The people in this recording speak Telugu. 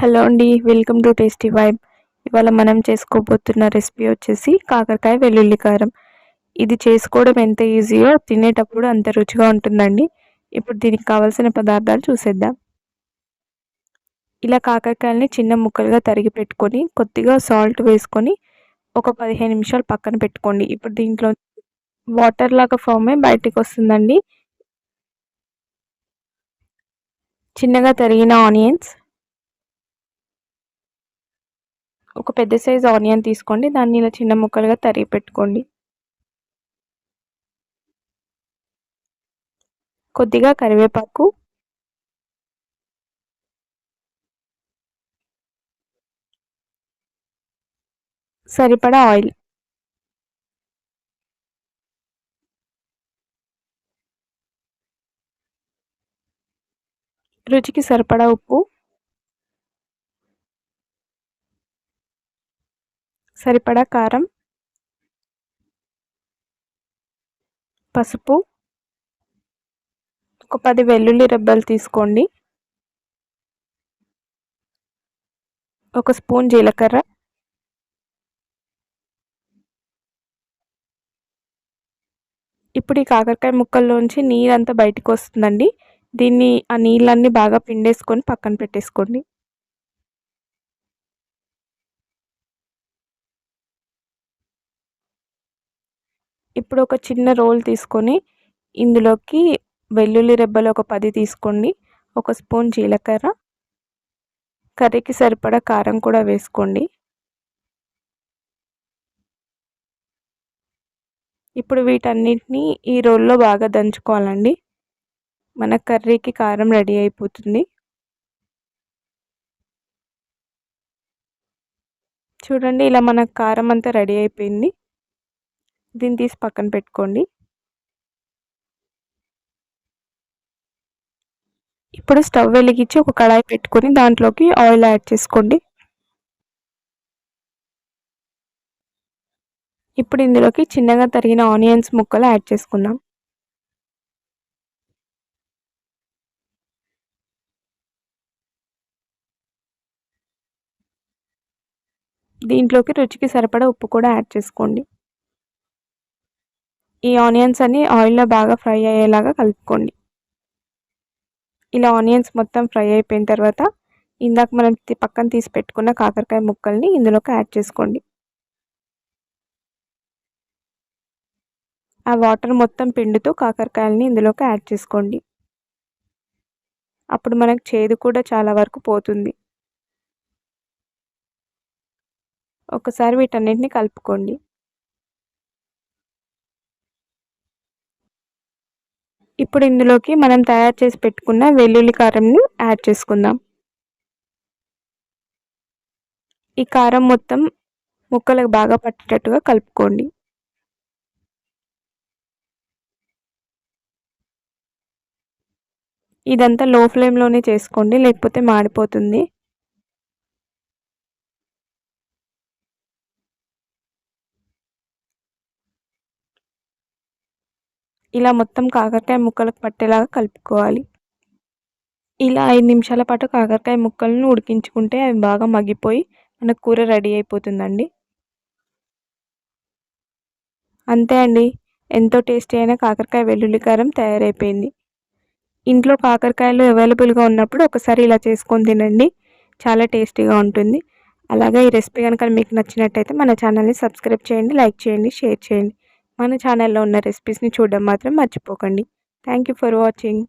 హలో అండి. Welcome to tasty vibe. ఇవాళ మనం చేసుకోబోతున్న రెసిపీ వచ్చేసి కాకరకాయ వెల్లుల్లి కారం. ఇది చేసుకోవడం ఎంత ఈజీయో తినేటప్పుడు అంత రుచిగా ఉంటుందండి. ఇప్పుడు దీనికి కావాల్సిన పదార్థాలు చూసేద్దాం. ఇలా కాకరకాయలని చిన్న ముక్కలుగా తరిగి పెట్టుకొని కొద్దిగా సాల్ట్ వేసుకొని ఒక 15 నిమిషాలు పక్కన పెట్టుకోండి. ఇప్పుడు దీంట్లో వాటర్ లాగా ఫామ్ అయ్యి బయటికి వస్తుందండి. చిన్నగా తరిగిన ఆనియన్స్, ఒక పెద్ద సైజ్ ఆనియన్ తీసుకోండి. దాన్ని ఇలా చిన్న ముక్కలుగా తరిగి పెట్టుకోండి. కొద్దిగా కరివేపాకు, సరిపడా ఆయిల్, రుచికి సరిపడా ఉప్పు, సరిపడా కారం, పసుపు, ఒక 10 వెల్లుల్లి రెబ్బలు తీసుకోండి, ఒక స్పూన్ జీలకర్ర, ఇప్పుడు ఈ కాకరకాయ ముక్కల్లోంచి నీరంతా బయటకు వస్తుందండి. దీన్ని ఆ నీళ్ళన్నీ బాగా పిండేసుకొని పక్కన పెట్టేసుకోండి. ఇప్పుడు ఒక చిన్న రోల్ తీసుకొని ఇందులోకి వెల్లుల్లి రెబ్బలు ఒక 10 తీసుకోండి, ఒక స్పూన్ జీలకర్ర, కర్రీకి సరిపడా కారం కూడా వేసుకోండి. ఇప్పుడు వీటన్నిటిని ఈ రోల్లో బాగా దంచుకోవాలండి. మన కర్రీకి కారం రెడీ అయిపోతుంది. చూడండి, ఇలా మన కారం అంతా రెడీ అయిపోయింది. దీన్ని తీసి పక్కన పెట్టుకోండి. ఇప్పుడు స్టవ్ వెలిగించి ఒక కడాయి పెట్టుకొని దాంట్లోకి ఆయిల్ యాడ్ చేసుకోండి. ఇప్పుడు ఇందులోకి చిన్నగా తరిగిన ఆనియన్స్ ముక్కలు యాడ్ చేసుకుందాం. దీంట్లోకి రుచికి సరిపడా ఉప్పు కూడా యాడ్ చేసుకోండి. ఈ ఆనియన్స్ అన్ని ఆయిల్లో బాగా ఫ్రై అయ్యేలాగా కలుపుకోండి. ఇలా ఆనియన్స్ మొత్తం ఫ్రై అయిపోయిన తర్వాత ఇందాక మనం పక్కన తీసి పెట్టుకున్న కాకరకాయ ముక్కల్ని ఇందులోకి యాడ్ చేసుకోండి. ఆ వాటర్ మొత్తం పిండుతూ కాకరకాయలని ఇందులోకి యాడ్ చేసుకోండి. అప్పుడు మనకు చేదు కూడా చాలా వరకు పోతుంది. ఒకసారి వీటన్నిటిని కలుపుకోండి. ఇప్పుడు ఇందులోకి మనం తయారు చేసి పెట్టుకున్న వెల్లుల్లి కారంని యాడ్ చేసుకుందాం. ఈ కారం మొత్తం ముక్కలకు బాగా పట్టేటట్టుగా కలుపుకోండి. ఇదంతా లో ఫ్లేమ్లోనే చేసుకోండి, లేకపోతే మాడిపోతుంది. ఇలా మొత్తం కాకరకాయ ముక్కలకు పట్టేలాగా కలుపుకోవాలి. ఇలా 5 నిమిషాల పాటు కాకరకాయ ముక్కలను ఉడికించుకుంటే అవి బాగా మగ్గిపోయి మనకు కూర రెడీ అయిపోతుందండి. అంతే అండి, ఎంతో టేస్టీ అయిన కాకరకాయ వెల్లుల్లి కారం తయారైపోయింది. ఇంట్లో కాకరకాయలు అవైలబుల్గా ఉన్నప్పుడు ఒకసారి ఇలా చేసుకొని తినండి, చాలా టేస్టీగా ఉంటుంది. అలాగే ఈ రెసిపీ కనుక మీకు నచ్చినట్టయితే మన ఛానల్ని సబ్స్క్రైబ్ చేయండి, లైక్ చేయండి, షేర్ చేయండి. మన ఛానల్లో ఉన్న రెసిపీస్ని చూడడం మాత్రం మర్చిపోకండి. Thank you for watching.